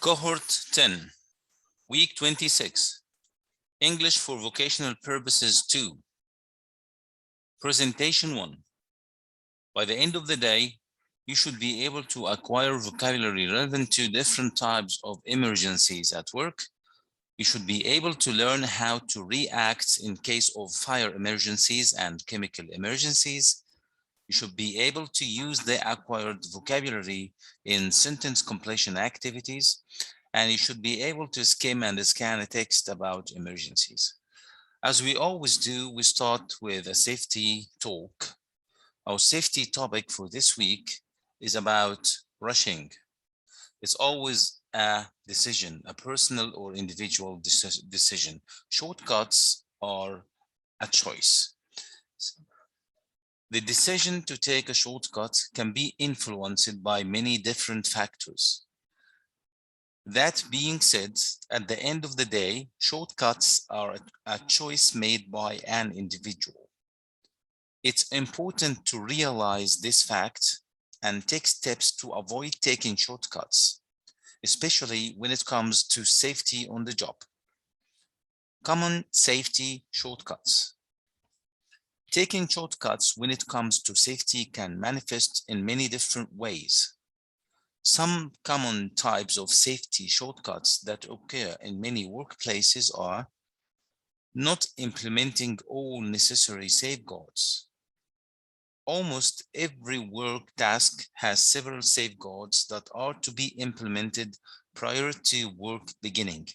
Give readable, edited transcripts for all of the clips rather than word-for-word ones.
Cohort 10, Week 26, English for Vocational Purposes 2, Presentation 1. By the end of the day, you should be able to acquire vocabulary relevant to different types of emergencies at work. You should be able to learn how to react in case of fire emergencies and chemical emergencies. You should be able to use the acquired vocabulary in sentence completion activities, and you should be able to skim and scan a text about emergencies. As we always do, we start with a safety talk. Our safety topic for this week is about rushing. It's always a decision, a personal or individual decision. Shortcuts are a choice. The decision to take a shortcut can be influenced by many different factors. That being said, at the end of the day, shortcuts are a choice made by an individual. It's important to realize this fact and take steps to avoid taking shortcuts, especially when it comes to safety on the job. Common safety shortcuts. Taking shortcuts when it comes to safety can manifest in many different ways. Some common types of safety shortcuts that occur in many workplaces are not implementing all necessary safeguards. Almost every work task has several safeguards that are to be implemented prior to work beginning.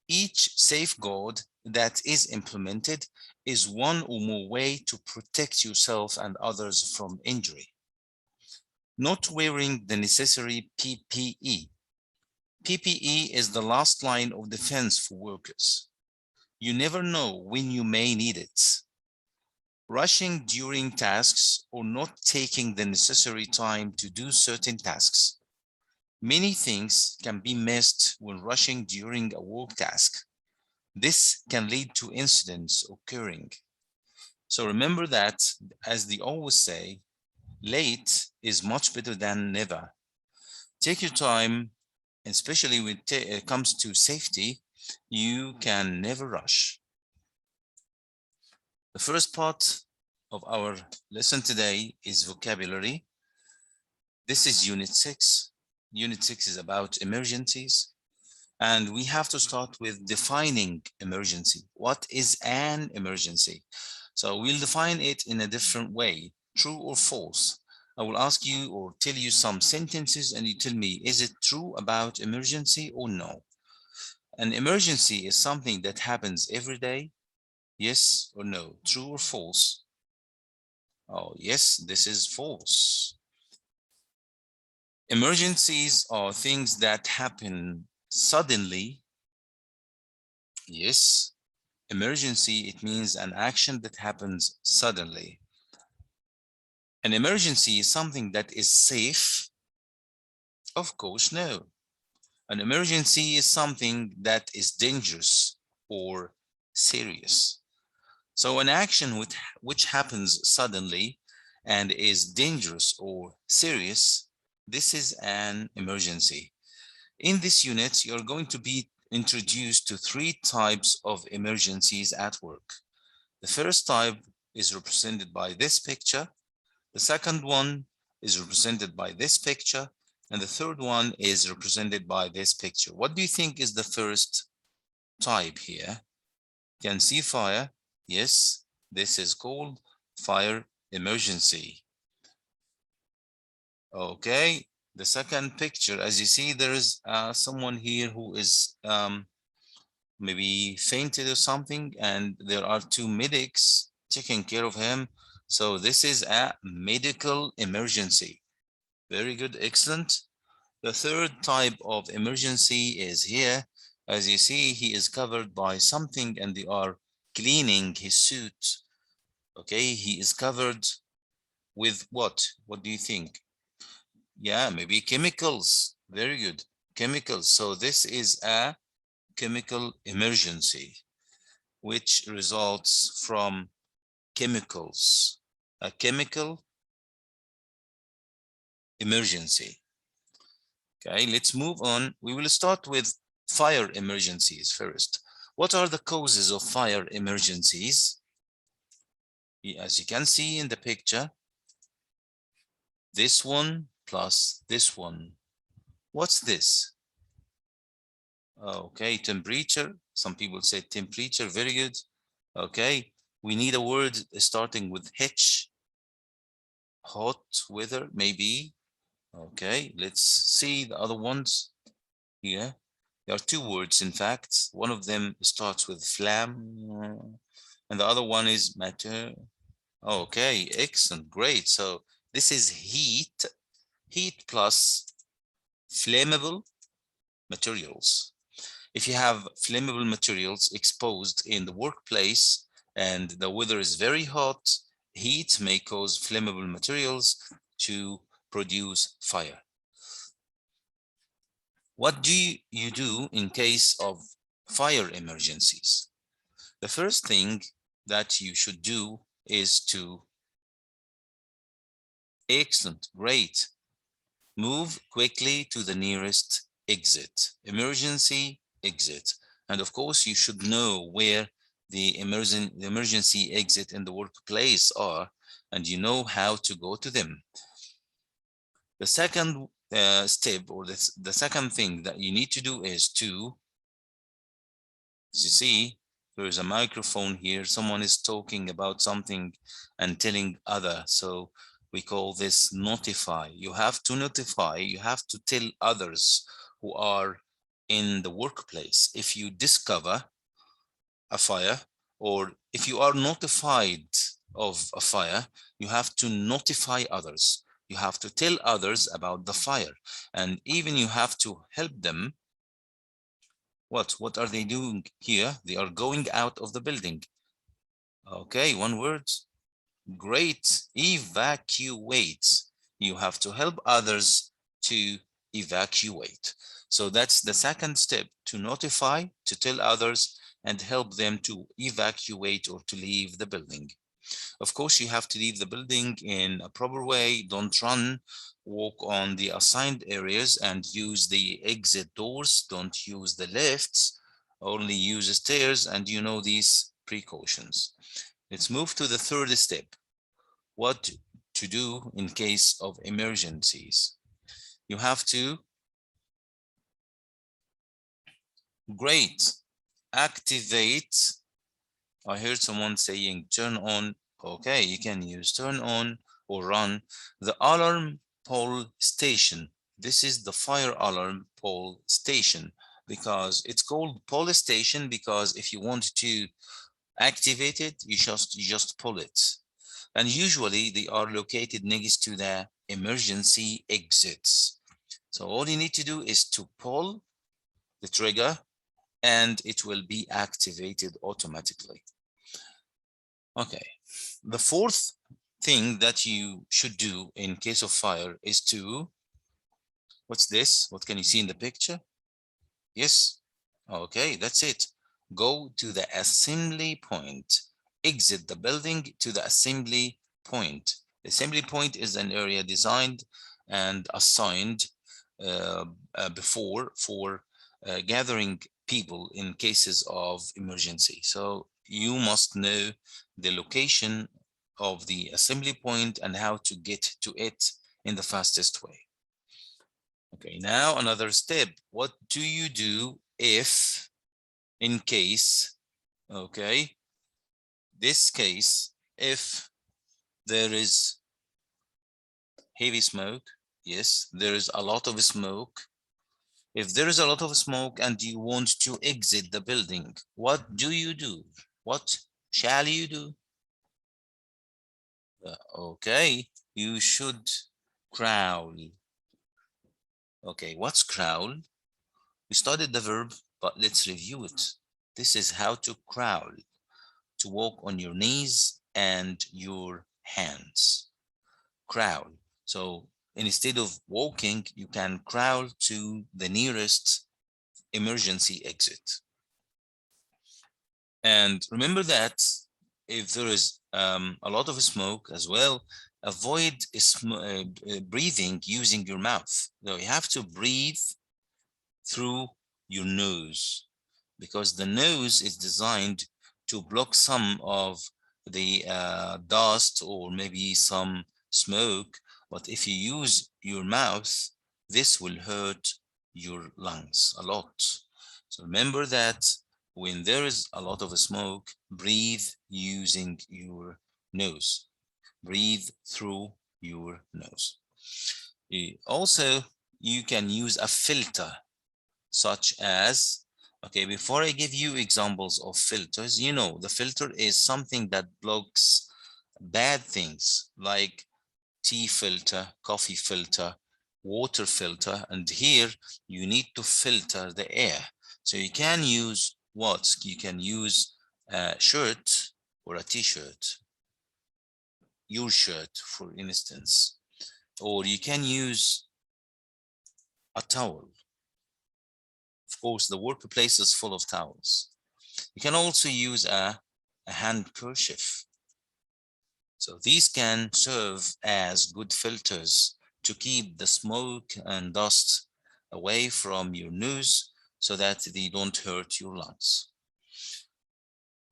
Each safeguard that is implemented is one or more way to protect yourself and others from injury. Not wearing the necessary PPE. PPE is the last line of defense for workers. You never know when you may need it. Rushing during tasks or not taking the necessary time to do certain tasks. Many things can be missed when rushing during a work task. This can lead to incidents occurring. So remember that, as they always say, late is much better than never. Take your time, especially when it comes to safety. You can never rush. The first part of our lesson today is vocabulary. This is Unit 6. Unit 6 is about emergencies. And we have to start with defining emergency. What is an emergency? So we'll define it in a different way, true or false. I will ask you or tell you some sentences and you tell me, is it true about emergency or no? An emergency is something that happens every day. Yes or no? True or false? Oh, yes, this is false. Emergencies are things that happen suddenly. Yes. Emergency, it means an action that happens suddenly. An emergency is something that is safe. Of course, no. An emergency is something that is dangerous or serious. So an action which happens suddenly and is dangerous or serious, this is an emergency. In this unit, you're going to be introduced to 3 types of emergencies at work. The first type is represented by this picture. The second one is represented by this picture. And the third one is represented by this picture. What do you think is the first type here? You can see fire. Yes, this is called fire emergency. Okay, the second picture, as you see, there is someone here who is maybe fainted or something, and there are 2 medics taking care of him. So this is a medical emergency. Very good, excellent. The third type of emergency is here. As you see, he is covered by something and they are cleaning his suit. Okay, he is covered with what? What do you think? Yeah, maybe chemicals. Very good, chemicals. So this is a chemical emergency, which results from chemicals, a chemical emergency. Okay, let's move on. We will start with fire emergencies first. What are the causes of fire emergencies? As you can see in the picture, this one plus this one. What's this? Okay, temperature. Some people say temperature, very good. Okay, we need a word starting with H. Hot weather, maybe. Okay, let's see the other ones here. There are two words, in fact. One of them starts with flam, and the other one is matter. Okay, excellent, great. So this is heat, heat plus flammable materials. If you have flammable materials exposed in the workplace and the weather is very hot, heat may cause flammable materials to produce fire. What do you do in case of fire emergencies? The first thing that you should do is to, excellent, great, move quickly to the nearest exit, emergency exit. And of course, you should know where the emergency exit in the workplace are, and you know how to go to them. The second step, or the second thing that you need to do is to, as you see, there is a microphone here. Someone is talking about something and telling other. So we call this notify. You have to notify, you have to tell others who are in the workplace. If you discover a fire, or if you are notified of a fire, you have to notify others. You have to tell others about the fire, and even you have to help them. What are they doing here? They are going out of the building. Okay, one word. Great. Evacuate. You have to help others to evacuate. So that's the second step, to notify, to tell others, and help them to evacuate or to leave the building. Of course, you have to leave the building in a proper way. Don't run, walk on the assigned areas and use the exit doors. Don't use the lifts, only use the stairs, and you know these precautions. Let's move to the third step. What to do in case of emergencies? You have to, great, activate. I heard someone saying turn on. Okay, you can use turn on or run the alarm pole station. This is the fire alarm pole station, because it's called pole station because if you want to activate it, you just pull it. And usually they are located next to the emergency exits. So all you need to do is to pull the trigger and it will be activated automatically. Okay, the fourth thing that you should do in case of fire is to, what's this? What can you see in the picture? Yes, okay, that's it. Go to the assembly point, exit the building to the assembly point. The assembly point is an area designed and assigned before for gathering people in cases of emergency. So you must know the location of the assembly point and how to get to it in the fastest way. Okay, now another step. What do you do if, in case, okay, this case, if there is heavy smoke, yes, there is a lot of smoke. If there is a lot of smoke and you want to exit the building, what do you do? What shall you do? Okay, you should crawl. Okay, what's crawl? We studied the verb, but let's review it. This is how to crawl, to walk on your knees and your hands. Crawl. So instead of walking, you can crawl to the nearest emergency exit. And remember that if there is a lot of smoke as well, avoid breathing using your mouth. So you have to breathe through your nose, because the nose is designed to block some of the dust or maybe some smoke. But if you use your mouth, this will hurt your lungs a lot. So remember that when there is a lot of smoke, breathe using your nose. Breathe through your nose. Also, you can use a filter, such as, okay, before I give you examples of filters, the filter is something that blocks bad things like tea filter, coffee filter, water filter, and here you need to filter the air. So you can use what? You can use a shirt or a t-shirt, your shirt, for instance, or you can use a towel. Of course, the workplace is full of towels. You can also use a handkerchief. So these can serve as good filters to keep the smoke and dust away from your nose so that they don't hurt your lungs.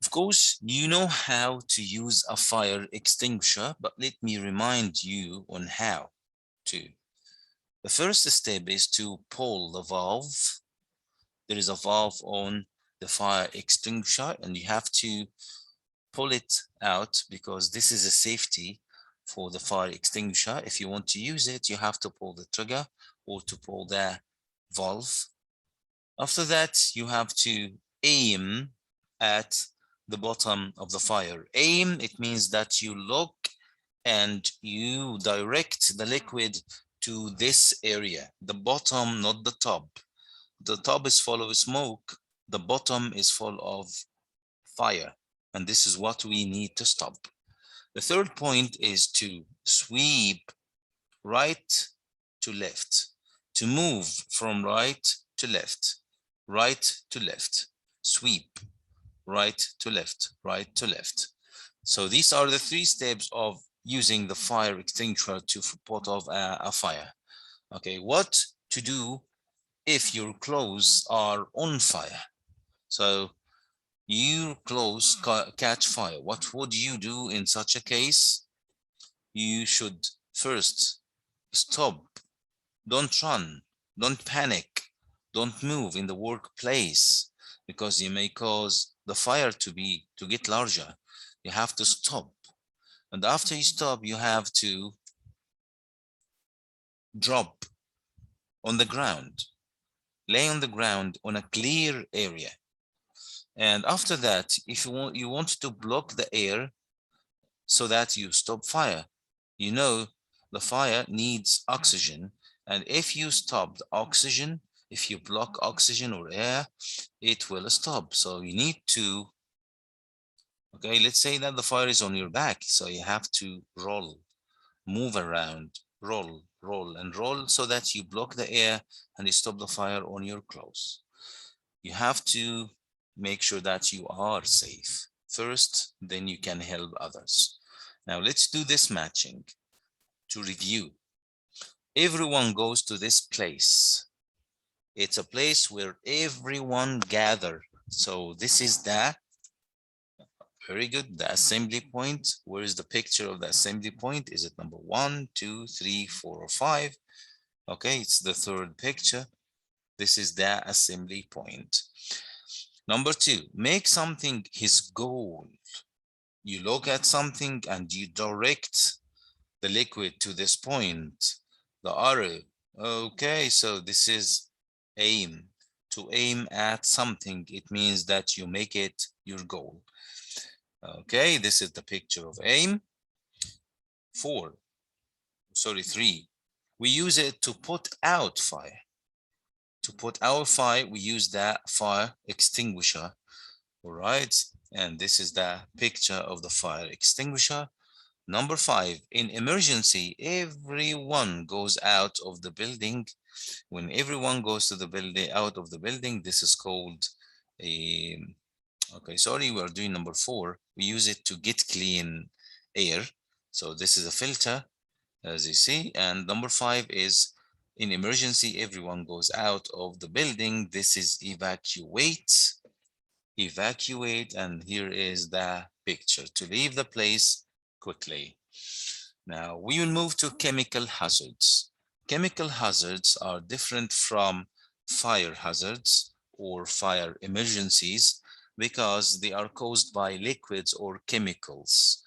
Of course, you know how to use a fire extinguisher, but let me remind you on how to. The first step is to pull the valve. There is a valve on the fire extinguisher, and you have to pull it out because this is a safety for the fire extinguisher. If you want to use it, you have to pull the trigger or to pull the valve. After that, you have to aim at the bottom of the fire. Aim, it means that you look and you direct the liquid to this area, the bottom, not the top. The top is full of smoke, the bottom is full of fire, and this is what we need to stop. The third point is to sweep right to left, to move from right to left, right to left, sweep, right to left, right to left. So these are the 3 steps of using the fire extinguisher to put off a fire. Okay, what to do if your clothes are on fire? So your clothes catch fire. What would you do in such a case? You should first stop. Don't run. Don't panic. Don't move in the workplace because you may cause the fire to get larger. You have to stop. And after you stop, you have to drop on the ground, lay on the ground on a clear area. And after that, if you want to block the air so that you stop fire, the fire needs oxygen. And if you stop the oxygen, if you block oxygen or air, it will stop. So you need to, okay, let's say that the fire is on your back. So you have to roll, move around, roll, roll, and roll so that you block the air and you stop the fire on your clothes. You have to make sure that you are safe first, then you can help others. Now let's do this matching to review. Everyone goes to this place. It's a place where everyone gather. So this is very good, the assembly point. Where is the picture of the assembly point? Is it number 1, 2, 3, 4, or 5? Okay, it's the third picture. This is the assembly point. Number 2, make something his goal. You look at something and you direct the liquid to this point, the arrow. Okay, so this is aim. To aim at something, it means that you make it your goal. Okay, this is the picture of aim. 3, we use it to put out fire. To put out fire, we use that fire extinguisher. All right, and this is the picture of the fire extinguisher. Number 5, in emergency, everyone goes out of the building. When everyone goes to the building, out of the building, this is called Okay, sorry, we're doing number 4. We use it to get clean air. So this is a filter, as you see. And number 5 is in emergency, everyone goes out of the building. This is evacuate. Evacuate, and here is the picture to leave the place quickly. Now we will move to chemical hazards. Chemical hazards are different from fire hazards or fire emergencies because they are caused by liquids or chemicals.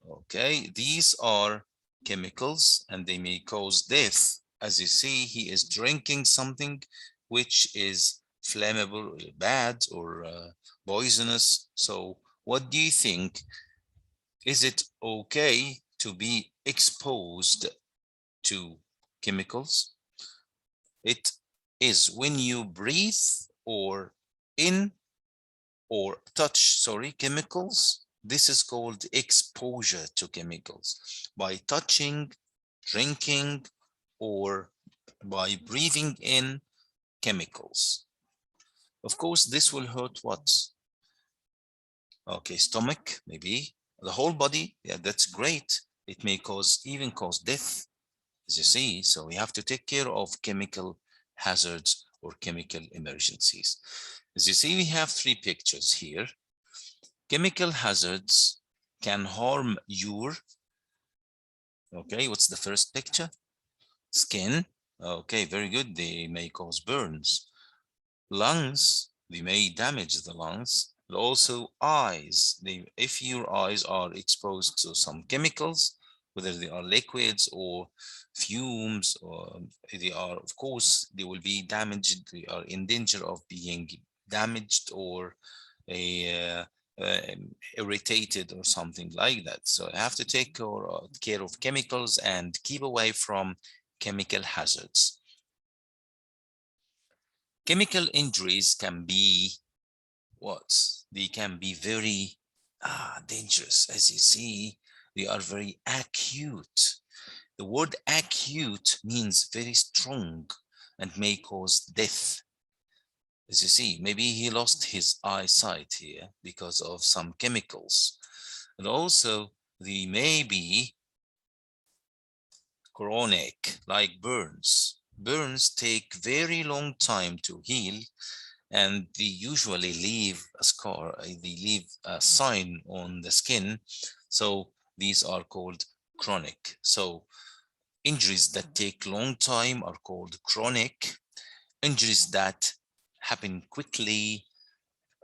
Okay, these are chemicals and they may cause death. As you see, he is drinking something which is flammable, or bad, or poisonous. So what do you think? Is it okay to be exposed to chemicals? It is when you breathe or in or touch, sorry, chemicals. This is called exposure to chemicals. By touching, drinking, or by breathing in chemicals. Of course, this will hurt what? Okay, stomach, maybe the whole body. Yeah, that's great. It may even cause death, as you see. So we have to take care of chemical hazards or chemical emergencies. As you see, we have 3 pictures here. Chemical hazards can harm your, okay, what's the first picture? Skin. Okay, very good. They may cause burns. Lungs, they may damage the lungs. But also eyes. If your eyes are exposed to some chemicals, whether they are liquids or fumes, or they are, of course, they will be damaged. They are in danger of being damaged or a, irritated or something like that. So I have to take care of chemicals and keep away from chemical hazards. Chemical injuries can be what? They can be very dangerous. As you see, they are very acute. The word acute means very strong and may cause death. As you see, maybe he lost his eyesight here because of some chemicals. And also, they may be chronic, like burns. Burns take very long time to heal, and they usually leave a scar, they leave a sign on the skin. So these are called chronic. So injuries that take long time are called chronic. Injuries that happen quickly,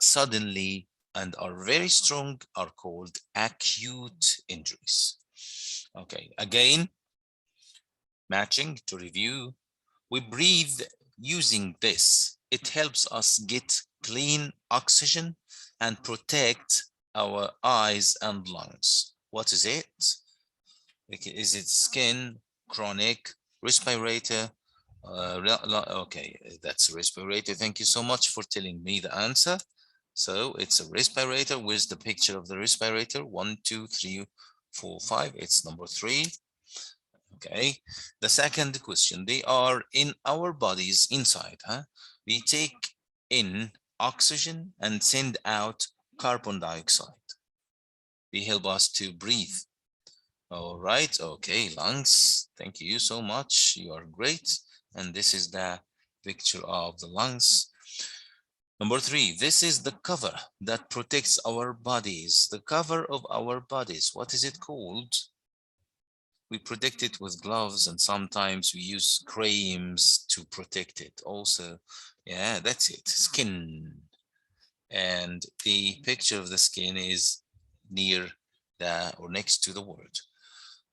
suddenly, and are very strong are called acute injuries. Okay, again, matching to review. We breathe using this. It helps us get clean oxygen and protect our eyes and lungs. What is it? Is it skin, chronic, respirator? Okay, that's respirator. Thank you so much for telling me the answer. So it's a respirator. Where's the picture of the respirator? 1, 2, 3, 4, 5. It's number 3. Okay, the second question, they are in our bodies inside, huh? We take in oxygen and send out carbon dioxide. They help us to breathe. All right, okay, lungs, thank you so much, you are great. And this is the picture of the lungs. Number 3, this is the cover that protects our bodies, the cover of our bodies. What is it called? We protect it with gloves, and sometimes we use creams to protect it also. Yeah, that's it, skin. And the picture of the skin is near the or next to the word.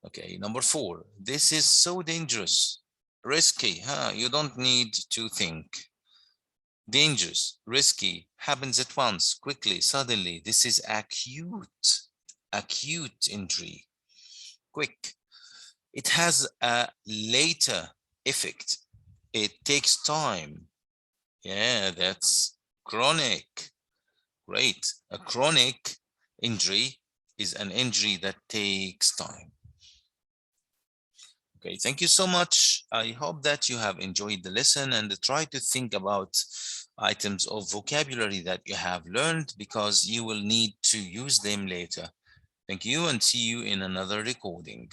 Okay, number 4, this is so dangerous, risky, huh? You don't need to think. Dangerous, risky, happens at once, quickly, suddenly. This is acute injury, quick. It has a later effect. It takes time. Yeah, that's chronic. Great. A chronic injury is an injury that takes time. Okay, thank you so much. I hope that you have enjoyed the lesson and try to think about items of vocabulary that you have learned because you will need to use them later. Thank you and see you in another recording.